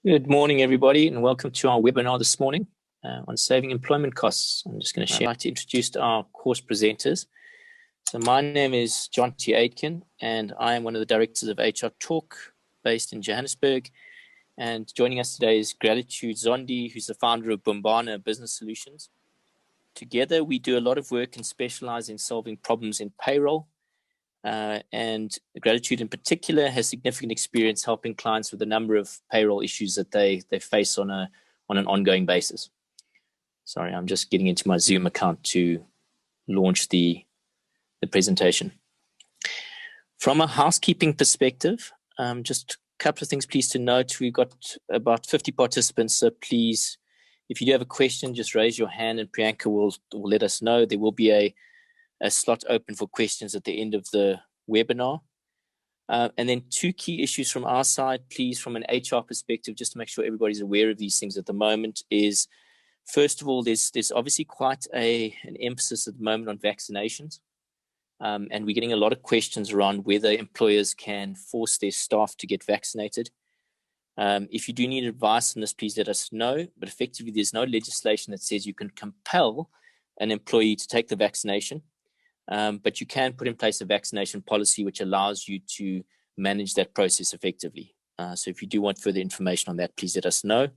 Good morning, everybody, and welcome to our webinar this morning on saving employment costs. I'm just going to share. I'd like to introduce our course presenters. So my name is John T. Aitken, and I am one of the directors of HR Talk based in Johannesburg. And joining us today is Gratitude Zondi, who's the founder of Bombana Business Solutions. Together, we do a lot of work and specialize in solving problems in payroll. And Gratitude in particular has significant experience helping clients with a number of payroll issues that they face on an ongoing basis. Sorry, I'm just getting into my Zoom account to launch the presentation. From a housekeeping perspective, just a couple of things please to note. We've got about 50 participants, so please, if you do have a question, just raise your hand and Priyanka will let us know. There will be a slot open for questions at the end of the webinar. And then two key issues from our side, please, from an HR perspective, just to make sure everybody's aware of these things at the moment, is first of all, there's obviously quite an emphasis at the moment on vaccinations. And we're getting a lot of questions around whether employers can force their staff to get vaccinated. If you do need advice on this, please let us know. But effectively, there's no legislation that says you can compel an employee to take the vaccination. But you can put in place a vaccination policy which allows you to manage that process effectively. So if you do want further information on that, please let us know.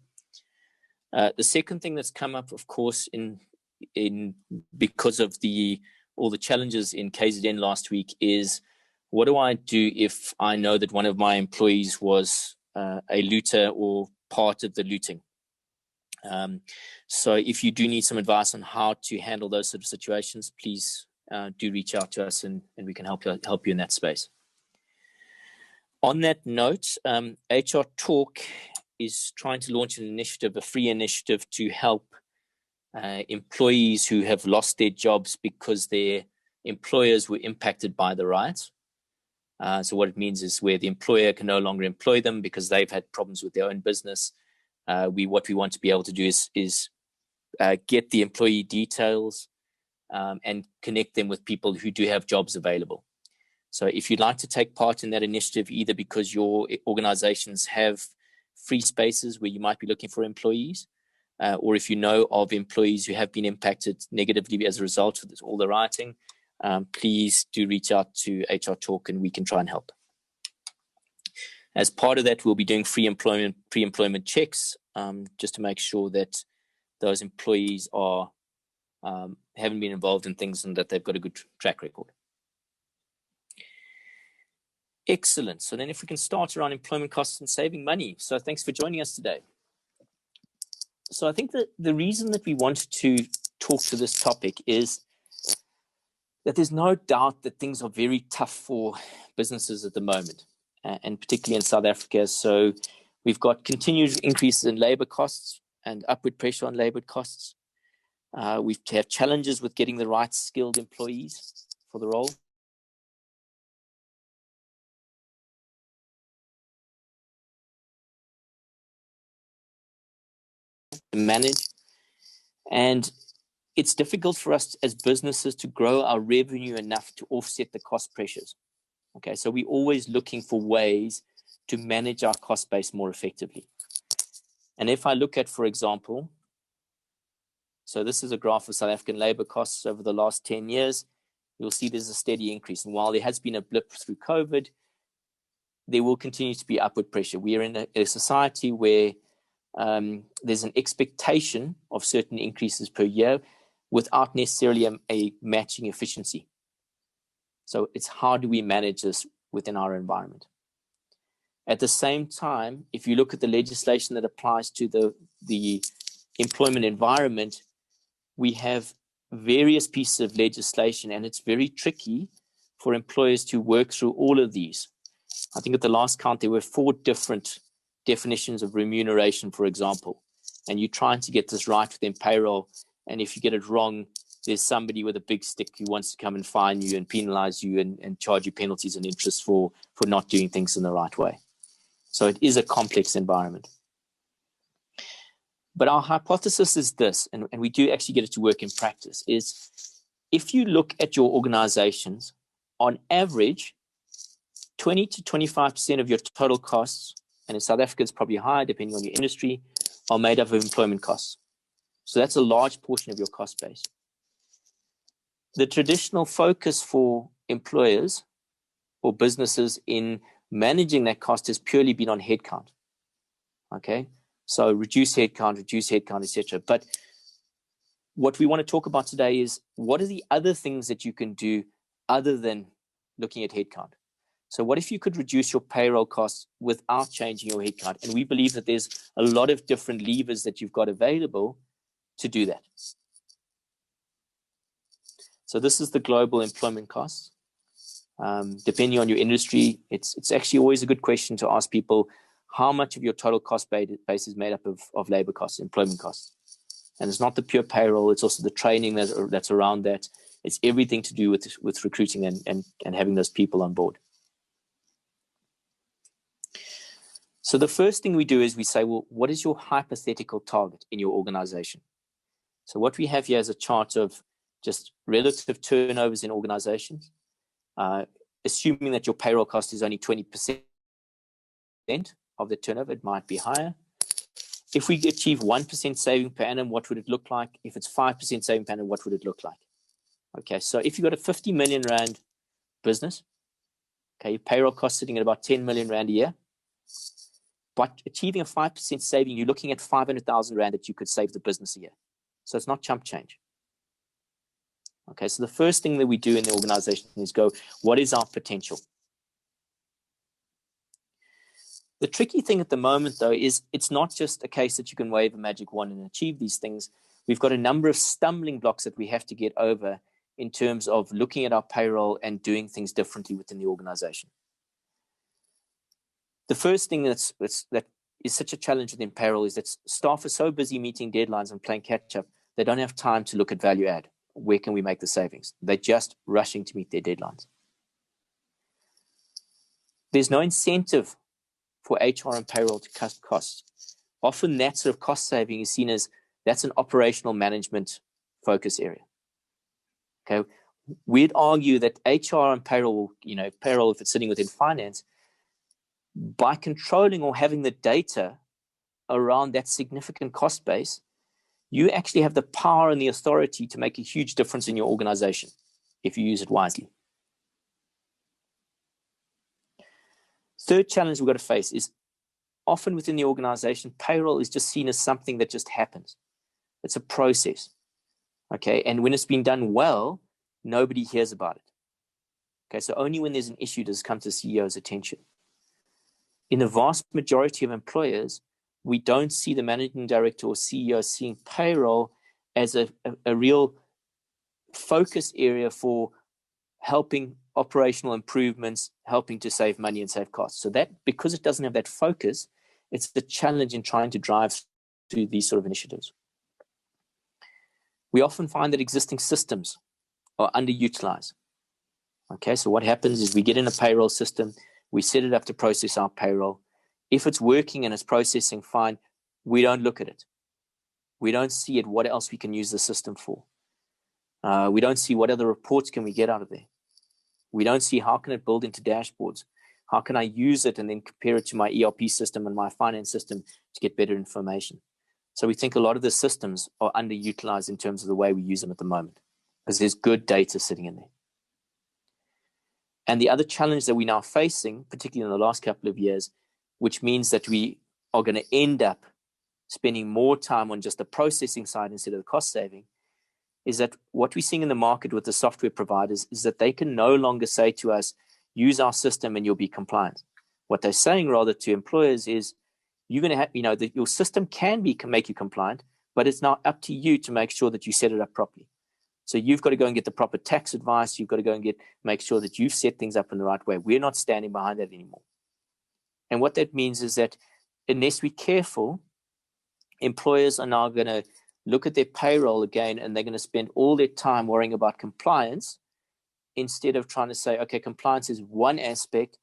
The second thing that's come up, of course, because of all the challenges in KZN last week is, what do I do if I know that one of my employees was a looter or part of the looting? So if you do need some advice on how to handle those sort of situations, please do reach out to us and we can help you in that space. On that note, HR Talk is trying to launch an initiative, a free initiative to help employees who have lost their jobs because their employers were impacted by the riots. So what it means is where the employer can no longer employ them because they've had problems with their own business. What we want to be able to do is get the employee details and connect them with people who do have jobs available. So if you'd like to take part in that initiative, either because your organizations have free spaces where you might be looking for employees, or if you know of employees who have been impacted negatively as a result of all the rioting, please do reach out to HR Talk and we can try and help. As part of that, we'll be doing pre-employment checks just to make sure that those employees are haven't been involved in things and that they've got a good track record. Excellent. So then if we can start around employment costs and saving money. So thanks for joining us today. So I think that the reason that we wanted to talk to this topic is that there's no doubt that things are very tough for businesses at the moment, and particularly in South Africa. So we've got continued increases in labor costs and upward pressure on labor costs. We have challenges with getting the right skilled employees for the role. Manage. And it's difficult for us as businesses to grow our revenue enough to offset the cost pressures. Okay, so we're always looking for ways to manage our cost base more effectively. And if I look at, for example, so this is a graph of South African labor costs over the last 10 years. You'll see there's a steady increase. And while there has been a blip through COVID, there will continue to be upward pressure. We are in a society where there's an expectation of certain increases per year without necessarily a matching efficiency. So it's how do we manage this within our environment? At the same time, if you look at the legislation that applies to the employment environment, we have various pieces of legislation, and it's very tricky for employers to work through all of these. I think at the last count, there were 4 different definitions of remuneration, for example, and you're trying to get this right within payroll, and if you get it wrong, there's somebody with a big stick who wants to come and fine you and penalize you and charge you penalties and interest for not doing things in the right way. So it is a complex environment. But our hypothesis is this, and we do actually get it to work in practice, is if you look at your organizations, on average, 20 to 25% of your total costs and in South Africa it's probably higher depending on your industry, are made up of employment costs. So that's a large portion of your cost base. The traditional focus for employers or businesses in managing that cost has purely been on headcount. Okay, so reduce headcount, etc. But what we want to talk about today is what are the other things that you can do other than looking at headcount? So what if you could reduce your payroll costs without changing your headcount? And we believe that there's a lot of different levers that you've got available to do that. So this is the global employment costs. Depending on your industry, it's actually always a good question to ask people how much of your total cost base is made up of labor costs, employment costs. And it's not the pure payroll, it's also the training that's around that. It's everything to do with recruiting and having those people on board. So the first thing we do is we say, well, what is your hypothetical target in your organization? So what we have here is a chart of just relative turnovers in organizations, assuming that your payroll cost is only 20% of the turnover, it might be higher. If we achieve 1% saving per annum, what would it look like? If it's 5% saving per annum, what would it look like? Okay, so if you've got a 50 million rand business, okay, your payroll cost sitting at about 10 million rand a year, but achieving a 5% saving, you're looking at 500,000 rand that you could save the business a year. So it's not chump change. Okay, so the first thing that we do in the organization is go, what is our potential? The tricky thing at the moment, though, is it's not just a case that you can wave a magic wand and achieve these things. We've got a number of stumbling blocks that we have to get over in terms of looking at our payroll and doing things differently within the organization. The first thing that is such a challenge within payroll is that staff are so busy meeting deadlines and playing catch up, they don't have time to look at value add. Where can we make the savings? They're just rushing to meet their deadlines. There's no incentive for HR and payroll to cut costs. Often that sort of cost saving is seen as that's an operational management focus area. Okay, we'd argue that HR and payroll, payroll if it's sitting within finance, by controlling or having the data around that significant cost base, you actually have the power and the authority to make a huge difference in your organization if you use it wisely. Third challenge we've got to face is often within the organization, payroll is just seen as something that just happens. It's a process. Okay, and when it's been done well, nobody hears about it. Okay, so only when there's an issue does it come to the CEO's attention. In the vast majority of employers, we don't see the managing director or CEO seeing payroll as a real focus area for helping operational improvements, helping to save money and save costs. So that, because it doesn't have that focus, it's the challenge in trying to drive through these sort of initiatives. We often find that existing systems are underutilized. Okay, so what happens is we get in a payroll system, we set it up to process our payroll. If it's working and it's processing fine, we don't look at it. We don't see it, what else we can use the system for. We don't see what other reports can we get out of there. We don't see how can it build into dashboards. How can I use it and then compare it to my ERP system and my finance system to get better information? So we think a lot of the systems are underutilized in terms of the way we use them at the moment because there's good data sitting in there. And the other challenge that we're now facing, particularly in the last couple of years, which means that we are going to end up spending more time on just the processing side instead of the cost saving, is that what we're seeing in the market with the software providers is that they can no longer say to us, use our system and you'll be compliant. What they're saying rather to employers is, you're going to have, that your system can make you compliant, but it's now up to you to make sure that you set it up properly. So you've got to go and get the proper tax advice. You've got to go and make sure that you've set things up in the right way. We're not standing behind that anymore. And what that means is that unless we're careful, employers are now going to look at their payroll again, and they're going to spend all their time worrying about compliance instead of trying to say, okay, compliance is one aspect,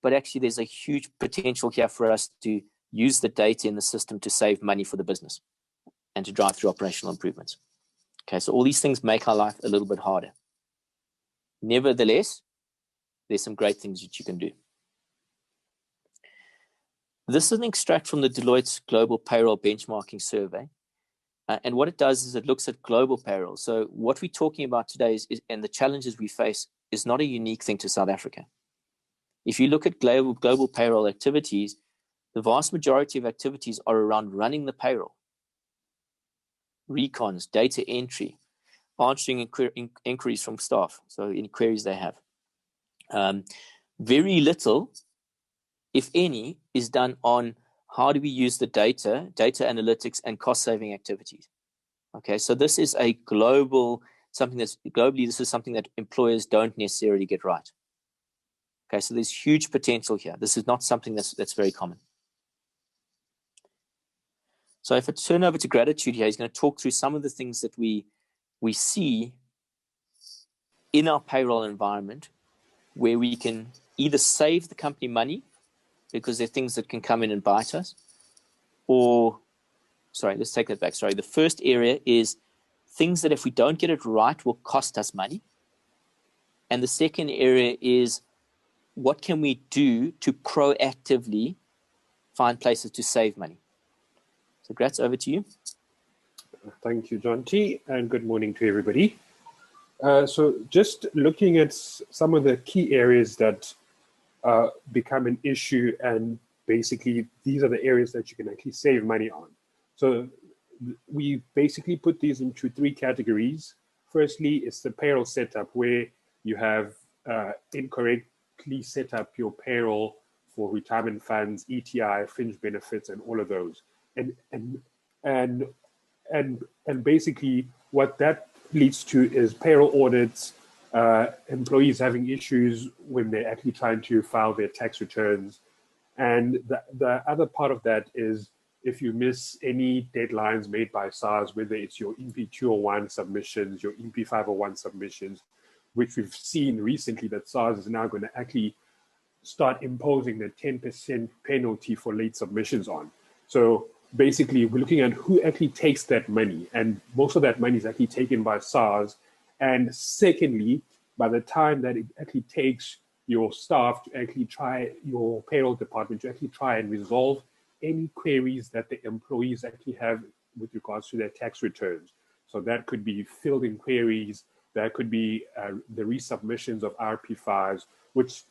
but actually there's a huge potential here for us to use the data in the system to save money for the business and to drive through operational improvements. Okay, so all these things make our life a little bit harder. Nevertheless, there's some great things that you can do. This is an extract from the Deloitte's Global Payroll Benchmarking Survey. And what it does is it looks at global payroll. So what we're talking about today is, and the challenges we face is not a unique thing to South Africa. If you look at global payroll activities, the vast majority of activities are around running the payroll, recons, data entry, answering inquiries from staff, so any queries they have. Very little, if any, is done on how do we use the data analytics, and cost-saving activities. Okay, so this is a global, this is something that employers don't necessarily get right. Okay, so there's huge potential here. This is not something that's very common. So if I turn over to Gratitude here, he's going to talk through some of the things that we see in our payroll environment where we can either save the company money because they're things that can come in and bite us, or, sorry, let's take that back. Sorry, the first area is things that if we don't get it right will cost us money. And the second area is what can we do to proactively find places to save money. So Gratz, over to you. Thank you, John T, and good morning to everybody. So just looking at some of the key areas that become an issue, and basically these are the areas that you can actually save money on. So we basically put these into three categories. Firstly, it's the payroll setup, where you have incorrectly set up your payroll for retirement funds, ETI, fringe benefits, and all of those. And basically what that leads to is payroll audits, employees having issues when they're actually trying to file their tax returns. And the other part of that is if you miss any deadlines made by SARS, whether it's your IMP 201 submissions, your IMP 501 submissions, which we've seen recently that SARS is now going to actually start imposing the 10% penalty for late submissions on. So basically, we're looking at who actually takes that money, and most of that money is actually taken by SARS. And secondly, by the time that it actually takes your staff to actually try, your payroll department to actually try and resolve any queries that the employees actually have with regards to their tax returns. So that could be filled in queries, that could be the resubmissions of RP5s, which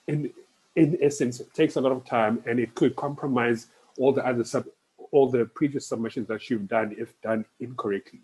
in essence takes a lot of time, and it could compromise all the previous submissions that you've done if done incorrectly.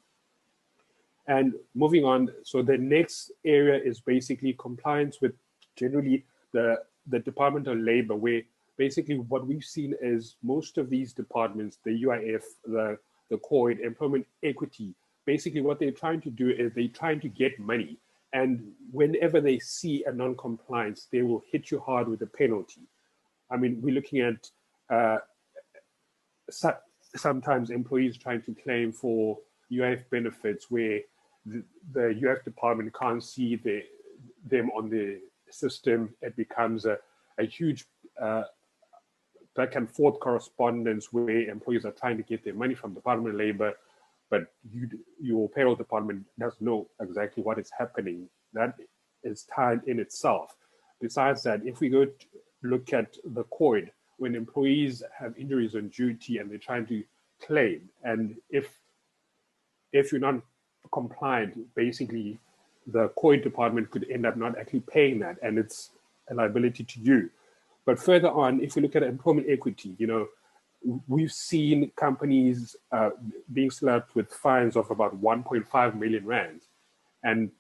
And moving on, so the next area is basically compliance with generally the Department of Labor, where basically what we've seen is most of these departments, the UIF, the COID, Employment Equity, basically what they're trying to do is they're trying to get money. And whenever they see a non-compliance, they will hit you hard with a penalty. I mean, we're looking at sometimes employees trying to claim for UIF benefits where the UIF department can't see them on the system. It becomes a huge back and forth correspondence where employees are trying to get their money from the Department of Labor, but your payroll department doesn't know exactly what is happening. That is time in itself. Besides that, if we go to look at the COID, when employees have injuries on duty and they're trying to claim, and if you're not compliant, basically the COID department could end up not actually paying that, and it's a liability to you. But further on, if we look at employment equity, we've seen companies being slapped with fines of about 1.5 million rands, and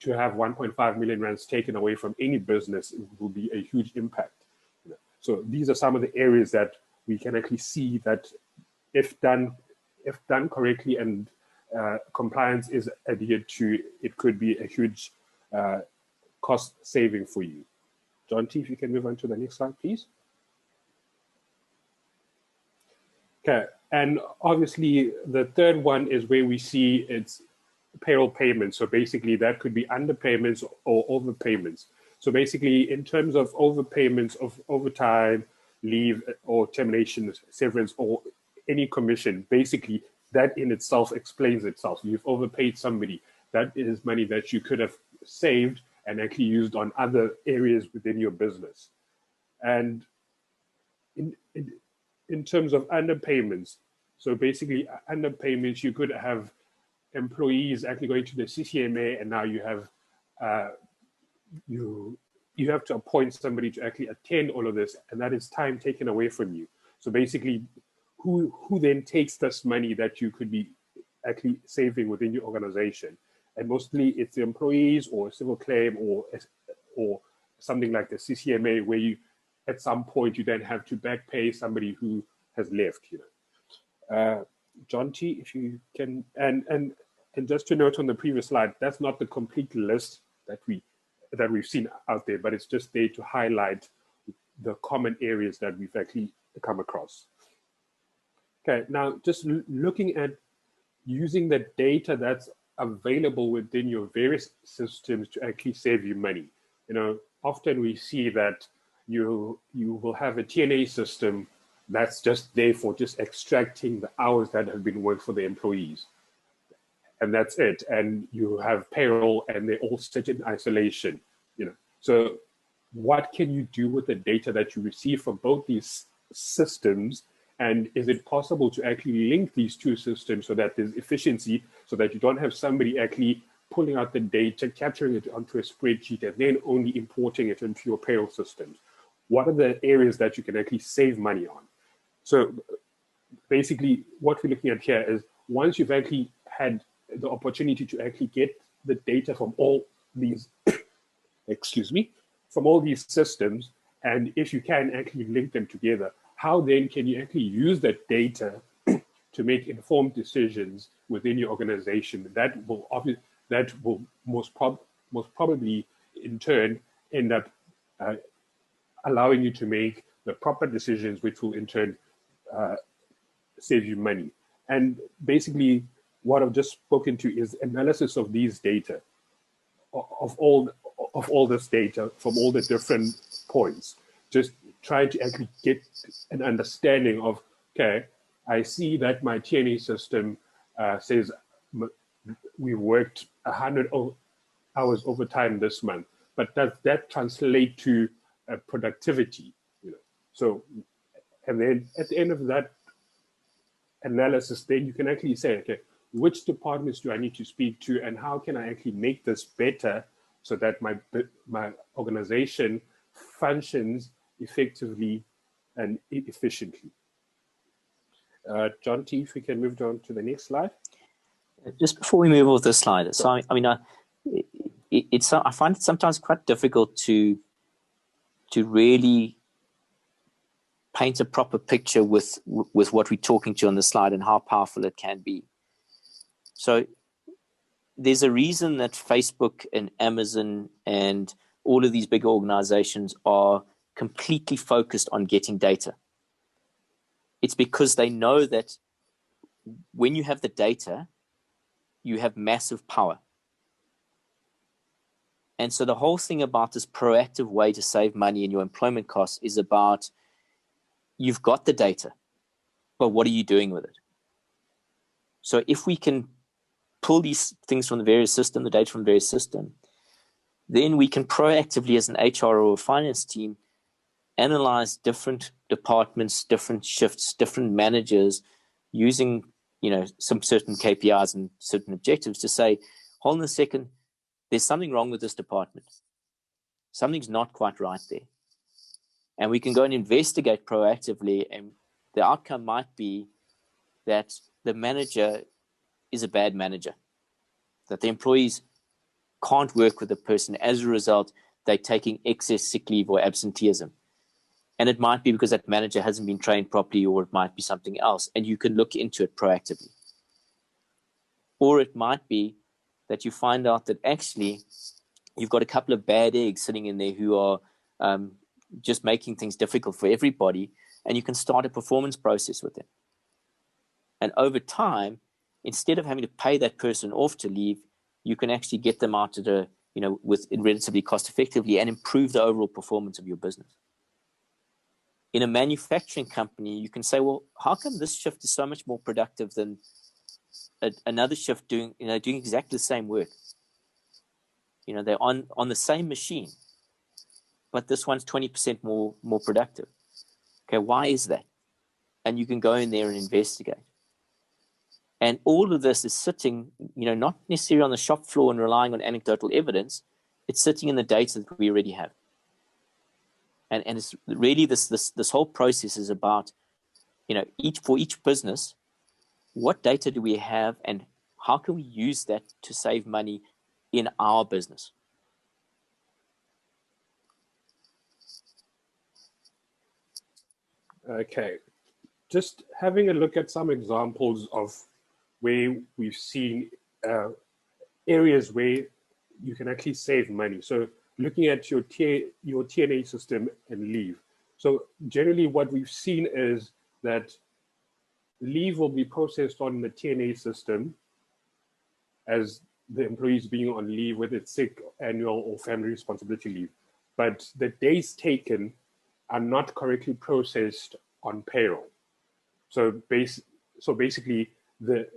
to have 1.5 million rands taken away from any business will be a huge impact. So these are some of the areas that we can actually see that if done correctly and compliance is adhered to, it could be a huge cost saving for you. John T, if you can move on to the next slide, please. Okay, and obviously the third one is where we see it's payroll payments. So basically that could be underpayments or overpayments. So basically in terms of overpayments of overtime, leave or termination, severance, or any commission, basically that in itself explains itself. You've overpaid somebody. That is money that you could have saved and actually used on other areas within your business. And in terms of underpayments. So basically, underpayments, you could have employees actually going to the CCMA, and now you have you have to appoint somebody to actually attend all of this, and that is time taken away from you. So basically, who then takes this money that you could be actually saving within your organization? And mostly it's the employees or civil claim or something like the CCMA, where you at some point you then have to back pay somebody who has left. John T, if you can, and just to note on the previous slide, that's not the complete list that we've seen out there, but it's just there to highlight the common areas that we've actually come across. Okay, now just looking at using the data that's available within your various systems to actually save you money. Often we see that you will have a TNA system that's just there for just extracting the hours that have been worked for the employees. And that's it. And you have payroll, and they all sit in isolation. So what can you do with the data that you receive from both these systems? And is it possible to actually link these two systems so that there's efficiency, so that you don't have somebody actually pulling out the data, capturing it onto a spreadsheet, and then only importing it into your payroll systems? What are the areas that you can actually save money on? So basically what we're looking at here is, once you've actually had the opportunity to actually get the data from all these, from all these systems, and if you can actually link them together, how then can you actually use that data to make informed decisions within your organization that will most probably in turn end up allowing you to make the proper decisions, which will in turn save you money. And basically what I've just spoken to is analysis of these data, of all this data from all the different points, just trying to actually get an understanding of, okay, I see that my TNA system says we worked 100 hours overtime this month, but does that translate to productivity? So, and then at the end of that analysis, then you can actually say, okay, which departments do I need to speak to, and how can I actually make this better so that my organization functions effectively and efficiently. John T, if we can move on to the next slide. Just before we move on to this slide, so I mean, I find it sometimes quite difficult to really paint a proper picture with what we're talking to on the slide and how powerful it can be. So there's a reason that Facebook and Amazon and all of these big organizations are completely focused on getting data. It's because they know that when you have the data, you have massive power. And so the whole thing about this proactive way to save money in your employment costs is about, you've got the data, but what are you doing with it? So if we can pull these things from the various system, the data from the various system, then we can proactively, as an HR or a finance team, analyze different departments, different shifts, different managers, using some certain KPIs and certain objectives to say, hold on a second, there's something wrong with this department. Something's not quite right there. And we can go and investigate proactively, and the outcome might be that the manager is a bad manager, that the employees can't work with the person. As a result, they're taking excess sick leave or absenteeism. And it might be because that manager hasn't been trained properly, or it might be something else, and you can look into it proactively. Or it might be that you find out that actually you've got a couple of bad eggs sitting in there who are just making things difficult for everybody, and you can start a performance process with them. And over time, instead of having to pay that person off to leave, you can actually get them out at with relatively cost effectively and improve the overall performance of your business. In a manufacturing company, you can say, well, how come this shift is so much more productive than another shift doing exactly the same work? They're on the same machine, but this one's 20% more productive. Okay, why is that? and you can go in there and investigate. And all of this is sitting, not necessarily on the shop floor and relying on anecdotal evidence. It's sitting in the data that we already have. And it's really this whole process is about, for each business, what data do we have and how can we use that to save money in our business? Okay, just having a look at some examples of where we've seen areas where you can actually save money. So looking at your TNA system and leave. So generally what we've seen is that leave will be processed on the TNA system as the employees being on leave, whether it's sick, annual, or family responsibility leave. But the days taken are not correctly processed on payroll. So basically, the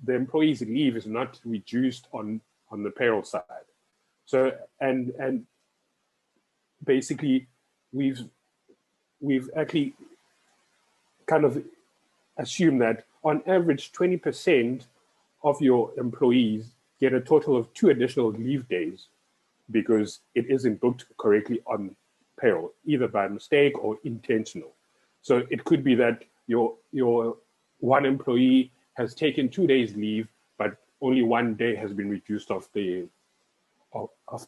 employee's leave is not reduced on the payroll side. So and basically, we've actually kind of assumed that on average 20% of your employees get a total of 2 additional leave days because it isn't booked correctly on payroll, either by mistake or intentional. So it could be that your one employee has taken 2 days leave, but only 1 day has been reduced off the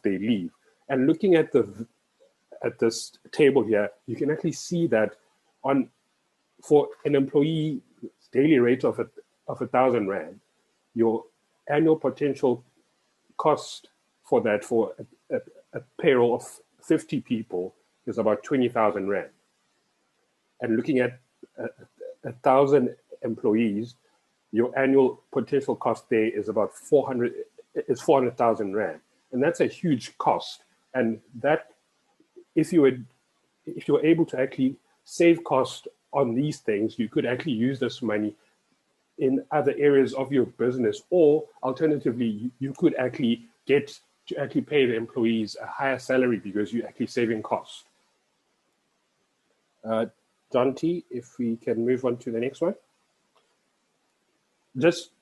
leave. And looking at this table here, you can actually see that for an employee daily rate of 1,000 Rand, your annual potential cost for that for a payroll of 50 people is about 20,000 Rand. And looking at 1,000 employees, your annual potential cost there is about 400,000 Rand. And that's a huge cost. And that, if you're able to actually save cost on these things, you could actually use this money in other areas of your business, or alternatively, you could actually get to actually pay the employees a higher salary because you're actually saving costs. John T, if we can move on to the next one. Just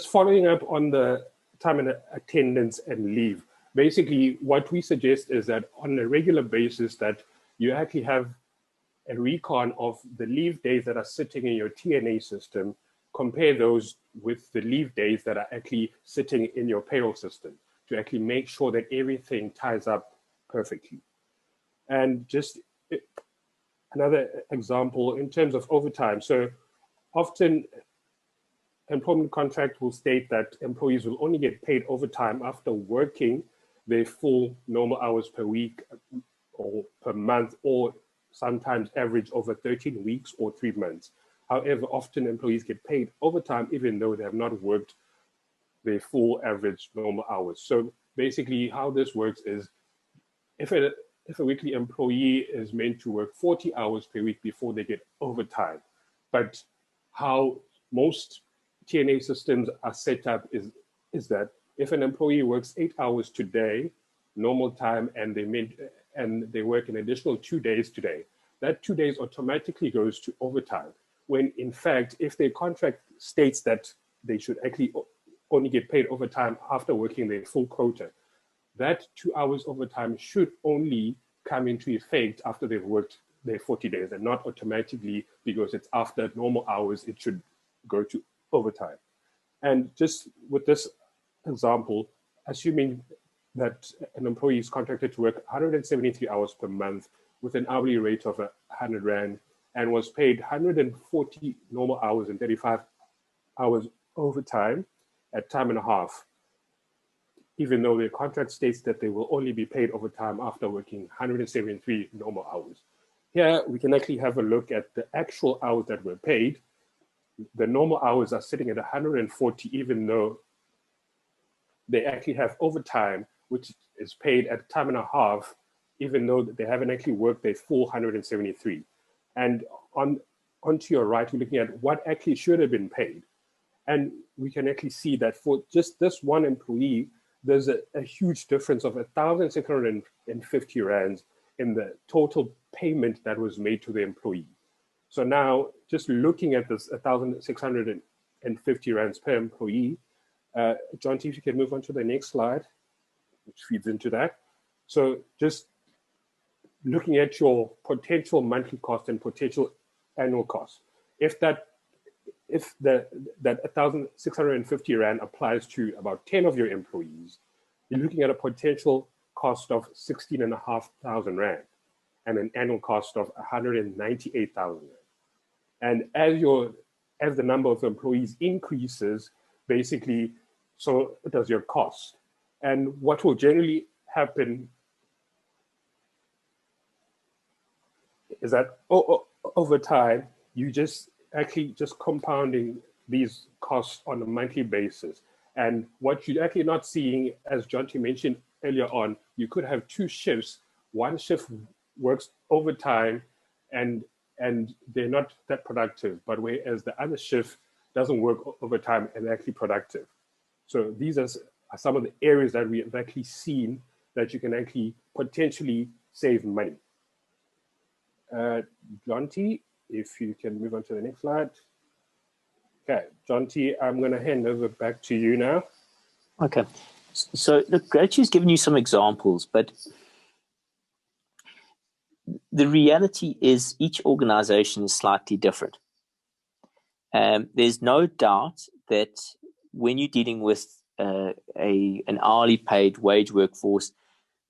following up on the time and attendance and leave. Basically, what we suggest is that on a regular basis that you actually have a recon of the leave days that are sitting in your TNA system, compare those with the leave days that are actually sitting in your payroll system to actually make sure that everything ties up perfectly. And just another example in terms of overtime. So often employment contract will state that employees will only get paid overtime after working their full normal hours per week or per month, or sometimes average over 13 weeks or 3 months. However, often employees get paid overtime even though they have not worked their full average normal hours. So basically how this works is if a weekly employee is meant to work 40 hours per week before they get overtime, but how most TNA systems are set up is that if an employee works 8 hours today, normal time, and they work an additional 2 days today, that 2 days automatically goes to overtime. When in fact, if their contract states that they should actually only get paid overtime after working their full quota, that 2 hours overtime should only come into effect after they've worked their 40 days and not automatically because it's after normal hours, it should go to overtime. And just with this example, assuming that an employee is contracted to work 173 hours per month with an hourly rate of 100 Rand and was paid 140 normal hours and 35 hours overtime at time and a half, even though their contract states that they will only be paid overtime after working 173 normal hours. Here, we can actually have a look at the actual hours that were paid. The normal hours are sitting at 140, even though they actually have overtime, which is paid at time and a half, even though they haven't actually worked their full 173. And onto your right, we're looking at what actually should have been paid. And we can actually see that for just this one employee, there's a huge difference of 1,650 Rands in the total payment that was made to the employee. So now, just looking at this 1,650 rands per employee, John T, if you can move on to the next slide, which feeds into that. So just looking at your potential monthly cost and potential annual cost. If that 1,650 rand applies to about 10 of your employees, you're looking at a potential cost of 16,500 rand and an annual cost of 198,000 rand. And as the number of employees increases, basically, so does your cost. And what will generally happen is that over time, you just compounding these costs on a monthly basis. And what you're actually not seeing, as John T mentioned earlier on, you could have two shifts. One shift works overtime and they're not that productive, but whereas the other shift doesn't work overtime and actually productive. So these are some of the areas that we have actually seen that you can actually potentially save money. John T, if you can move on to the next slide. Okay, John T, I'm going to hand over back to you now. Okay. So look, Gretchen's given you some examples, but the reality is each organization is slightly different. There's no doubt that when you're dealing with an hourly paid wage workforce,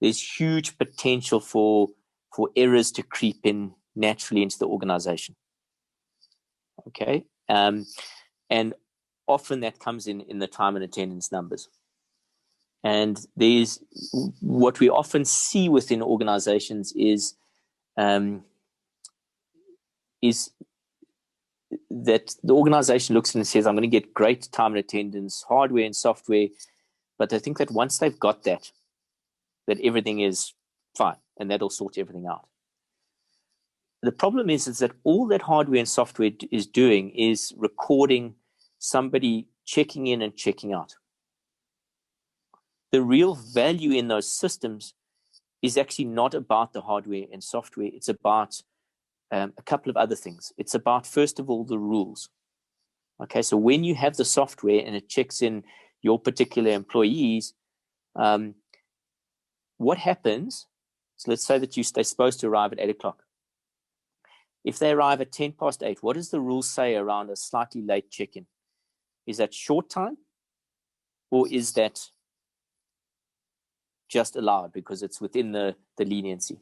there's huge potential for errors to creep in naturally into the organization. Okay. And often that comes in the time and attendance numbers. And there's what we often see within organizations is that the organization looks and says, I'm going to get great time and attendance, hardware and software, but I think that once they've got that everything is fine and that'll sort everything out. The problem is that all that hardware and software is doing is recording somebody checking in and checking out. The real value in those systems is actually not about the hardware and software. It's about a couple of other things. It's about, first of all, the rules. Okay, so when you have the software and it checks in your particular employees, what happens? So let's say that they're supposed to arrive at 8 o'clock. If they arrive at 10 past 8, what does the rule say around a slightly late check-in? Is that short time or is that just allowed because it's within the leniency?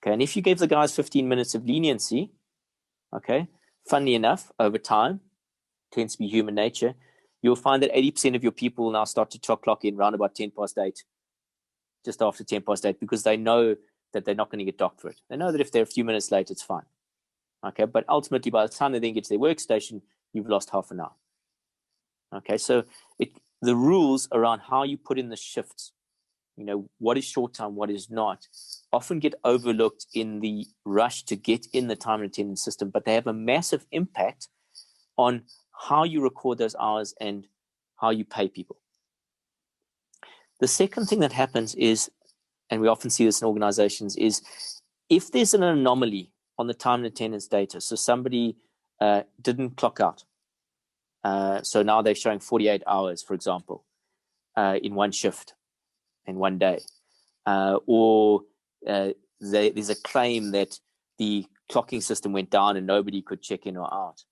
Okay, and if you gave the guys 15 minutes of leniency, okay, funnily enough, over time, tends to be human nature, you'll find that 80% of your people will now start to clock in around about 10 past 8, just after 10 past 8, because they know that they're not going to get docked for it. They know that if they're a few minutes late, it's fine. Okay, but ultimately, by the time they then get to their workstation, you've lost half an hour. Okay, so the rules around how you put in the shifts, what is short time, what is not, often get overlooked in the rush to get in the time and attendance system, but they have a massive impact on how you record those hours and how you pay people. The second thing that happens is, and we often see this in organizations, is if there's an anomaly on the time and attendance data, so somebody didn't clock out, so now they're showing 48 hours, for example, in one shift, in one day, or there's a claim that the clocking system went down and nobody could check in or out.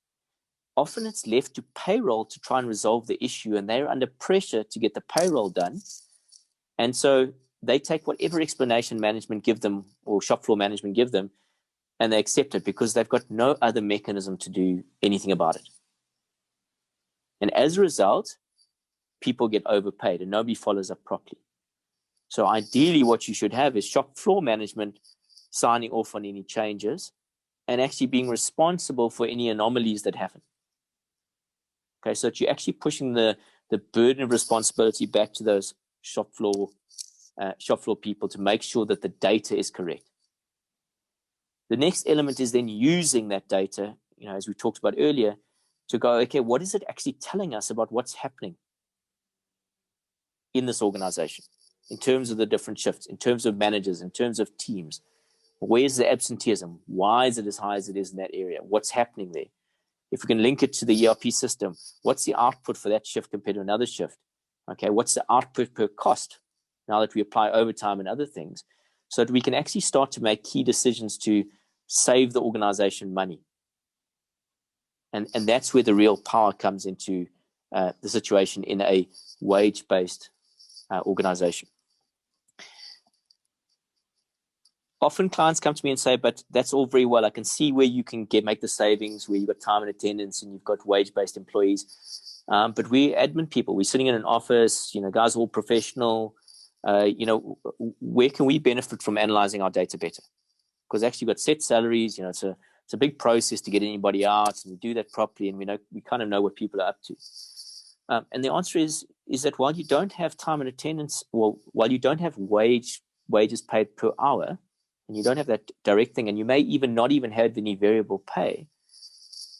Often it's left to payroll to try and resolve the issue, and they're under pressure to get the payroll done. And so they take whatever explanation management give them or shop floor management give them, and they accept it because they've got no other mechanism to do anything about it. And as a result, people get overpaid and nobody follows up properly. So ideally what you should have is shop floor management signing off on any changes and actually being responsible for any anomalies that happen. Okay, so that you're actually pushing the burden of responsibility back to those shop floor people to make sure that the data is correct. The next element is then using that data, as we talked about earlier, to go, okay, what is it actually telling us about what's happening in this organization in terms of the different shifts, in terms of managers, in terms of teams? Where's the absenteeism? Why is it as high as it is in that area? What's happening there? If we can link it to the ERP system, what's the output for that shift compared to another shift? Okay, what's the output per cost now that we apply overtime and other things, so that we can actually start to make key decisions to save the organization money. And that's where the real power comes into the situation in a wage-based organization. Often clients come to me and say, but that's all very well. I can see where you can make the savings, where you've got time and attendance and you've got wage-based employees. But we're admin people. We're sitting in an office, guys are all professional. Where can we benefit from analyzing our data better? Because actually we've got set salaries, it's a big process to get anybody out, and we do that properly, and we kind of know what people are up to. And the answer is that while you don't have time and attendance, while you don't have wages paid per hour, and you don't have that direct thing, and you may not even have any variable pay,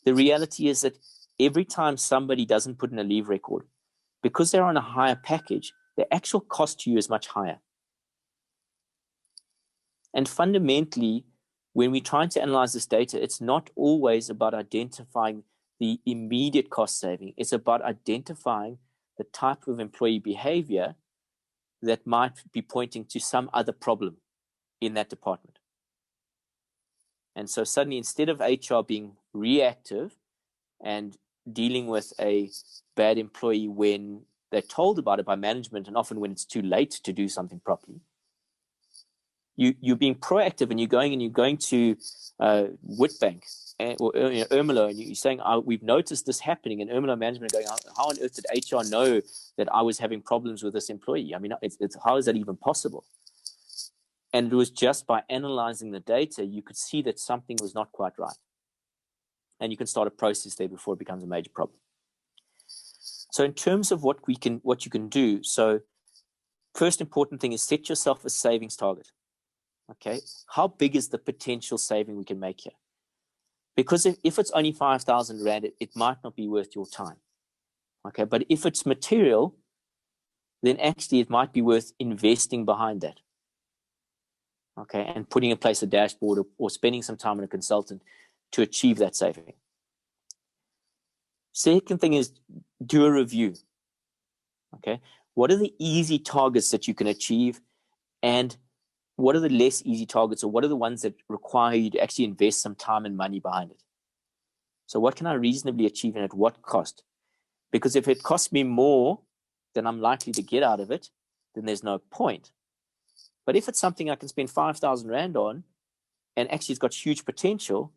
the reality is that every time somebody doesn't put in a leave record, because they're on a higher package, the actual cost to you is much higher. And fundamentally, when we're trying to analyze this data, it's not always about identifying the immediate cost saving. It's about identifying the type of employee behavior that might be pointing to some other problem in that department. And so suddenly, instead of HR being reactive and dealing with a bad employee when they're told about it by management, and often when it's too late to do something properly, you're being proactive, and you're going to Witbank or Ermelo, and you're saying, we've noticed this happening, and Ermelo management are going, how on earth did HR know that I was having problems with this employee? I mean, how is that even possible? And it was just by analyzing the data, you could see that something was not quite right. And you can start a process there before it becomes a major problem. So in terms of what you can do, so first important thing is set yourself a savings target. Okay, how big is the potential saving we can make here? Because if it's only 5,000 Rand, it might not be worth your time. Okay, but if it's material, then actually it might be worth investing behind that. Okay, and putting in place a dashboard or spending some time on a consultant to achieve that saving. Second thing is do a review. Okay, what are the easy targets that you can achieve, and what are the less easy targets, or what are the ones that require you to actually invest some time and money behind it? So what can I reasonably achieve and at what cost? Because if it costs me more than I'm likely to get out of it, then there's no point. But if it's something I can spend 5,000 Rand on and actually it's got huge potential,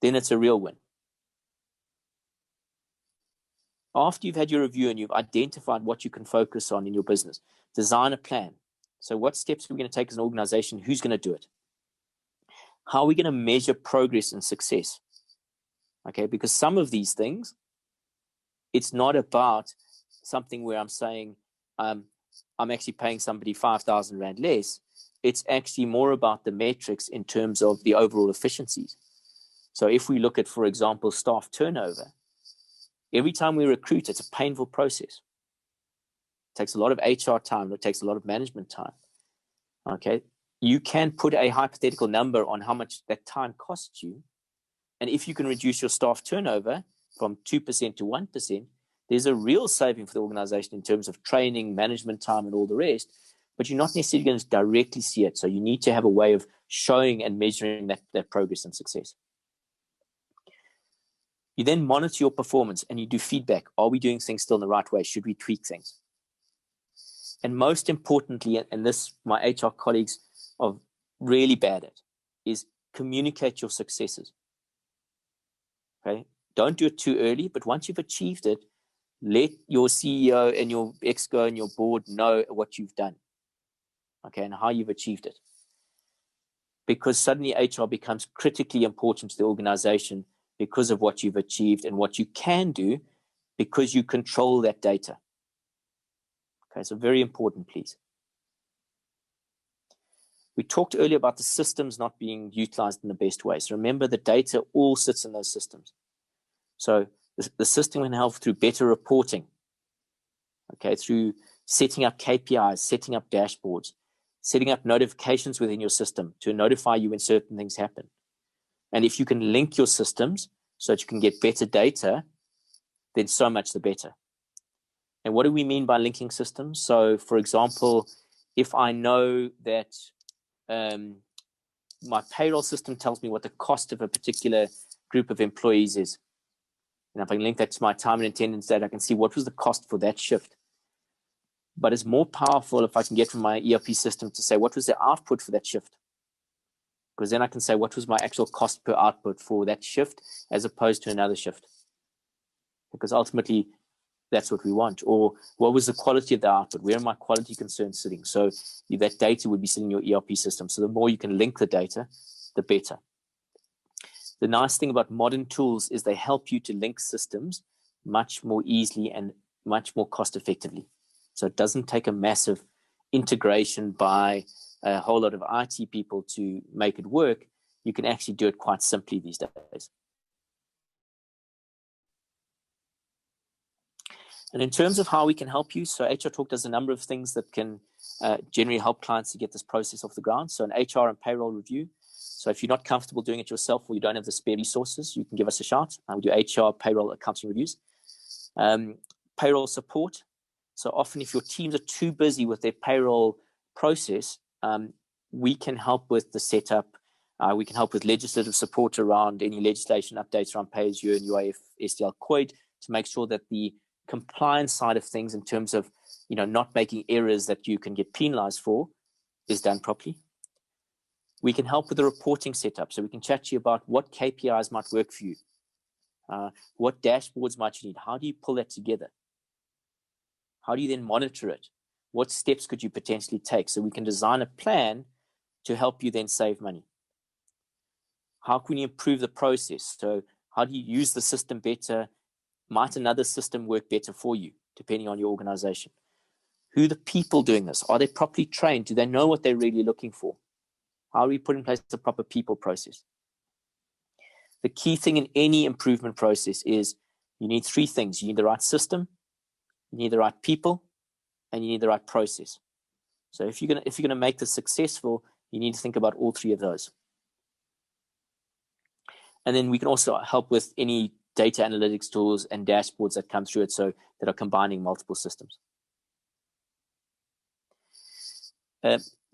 then it's a real win. After you've had your review and you've identified what you can focus on in your business, design a plan. So what steps are we going to take as an organization? Who's going to do it? How are we going to measure progress and success? Okay, because some of these things, it's not about something where I'm saying I'm actually paying somebody 5,000 Rand less. It's actually more about the metrics in terms of the overall efficiencies. So if we look at, for example, staff turnover, every time we recruit, it's a painful process. It takes a lot of HR time. It takes a lot of management time. Okay. You can put a hypothetical number on how much that time costs you. And if you can reduce your staff turnover from 2% to 1%, there's a real saving for the organization in terms of training, management time, and all the rest. But you're not necessarily going to directly see it. So you need to have a way of showing and measuring that progress and success. You then monitor your performance and you do feedback. Are we doing things still in the right way? Should we tweak things? And most importantly, and this my HR colleagues are really bad at, is communicate your successes. Okay? Don't do it too early, but once you've achieved it, let your CEO and your exco and your board know what you've done. Okay, and how you've achieved it. Because suddenly HR becomes critically important to the organization because of what you've achieved and what you can do because you control that data. Okay, so very important, please. We talked earlier about the systems not being utilized in the best way. So remember, the data all sits in those systems. So the system can help through better reporting, okay, through setting up KPIs, setting up dashboards, setting up notifications within your system to notify you when certain things happen. And if you can link your systems so that you can get better data, then so much the better. And what do we mean by linking systems? So, for example, if I know that my payroll system tells me what the cost of a particular group of employees is, and if I can link that to my time and attendance data, I can see what was the cost for that shift. But it's more powerful if I can get from my ERP system to say what was the output for that shift. Because then I can say what was my actual cost per output for that shift as opposed to another shift. Because ultimately, that's what we want. Or what was the quality of the output? Where are my quality concerns sitting? So that data would be sitting in your ERP system. So the more you can link the data, the better. The nice thing about modern tools is they help you to link systems much more easily and much more cost effectively. So it doesn't take a massive integration by a whole lot of IT people to make it work. You can actually do it quite simply these days. And in terms of how we can help you, so HR Talk does a number of things that can generally help clients to get this process off the ground. So an HR and payroll review. So if you're not comfortable doing it yourself or you don't have the spare resources, you can give us a shout. We do HR, payroll, accounting reviews. Payroll support. So often if your teams are too busy with their payroll process, we can help with the setup. We can help with legislative support around any legislation updates around pay-as-you and UIF, SDL, COID to make sure that the compliance side of things in terms of not making errors that you can get penalized for is done properly. We can help with the reporting setup. So we can chat to you about what KPIs might work for you. What dashboards might you need? How do you pull that together? How do you then monitor it? What steps could you potentially take? So we can design a plan to help you then save money. How can you improve the process? So how do you use the system better? Might another system work better for you, depending on your organization? Who are the people doing this? Are they properly trained? Do they know what they're really looking for? How do we put in place the proper people process? The key thing in any improvement process is you need three things. You need the right system, you need the right people, and you need the right process. So if you're gonna make this successful, you need to think about all three of those. And then we can also help with any data analytics tools and dashboards that come through it, so that are combining multiple systems.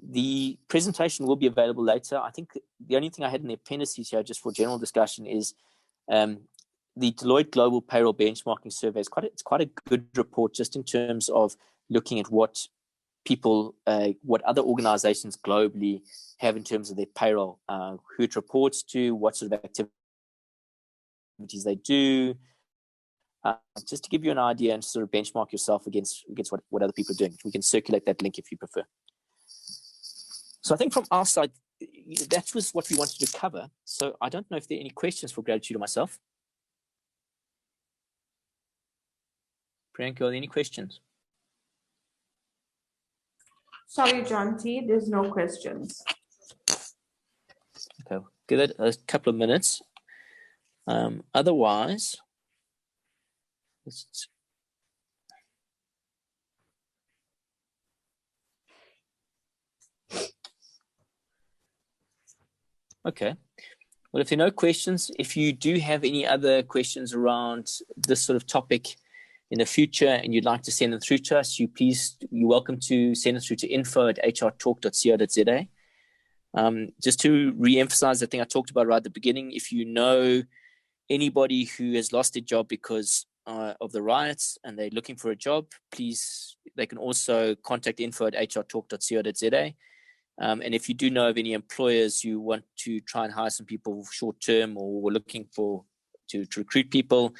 The presentation will be available later. I think the only thing I had in the appendices here, just for general discussion, is the Deloitte Global Payroll Benchmarking Survey. It's quite a good report, just in terms of looking at what people, what other organizations globally have in terms of their payroll, who it reports to, what sort of activities they do, just to give you an idea and sort of benchmark yourself against what other people are doing. We can circulate that link if you prefer. So I think from our side, that was what we wanted to cover. So I don't know if there are any questions for Gratitude or myself. Priyanka, are there any questions? Sorry, John T, there's no questions. Okay, give it a couple of minutes. Otherwise, okay. Well, if there are no questions, if you do have any other questions around this sort of topic in the future and you'd like to send them through to us, you're welcome to send them through to info@hrtalk.co.za. Just to re-emphasize the thing I talked about right at the beginning, if you know anybody who has lost their job because of the riots and they're looking for a job, please, they can also contact info@hrtalk.co.za. And if you do know of any employers who want to try and hire some people short term or were looking to recruit people,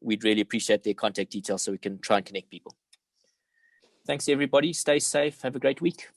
we'd really appreciate their contact details so we can try and connect people. Thanks, everybody. Stay safe. Have a great week.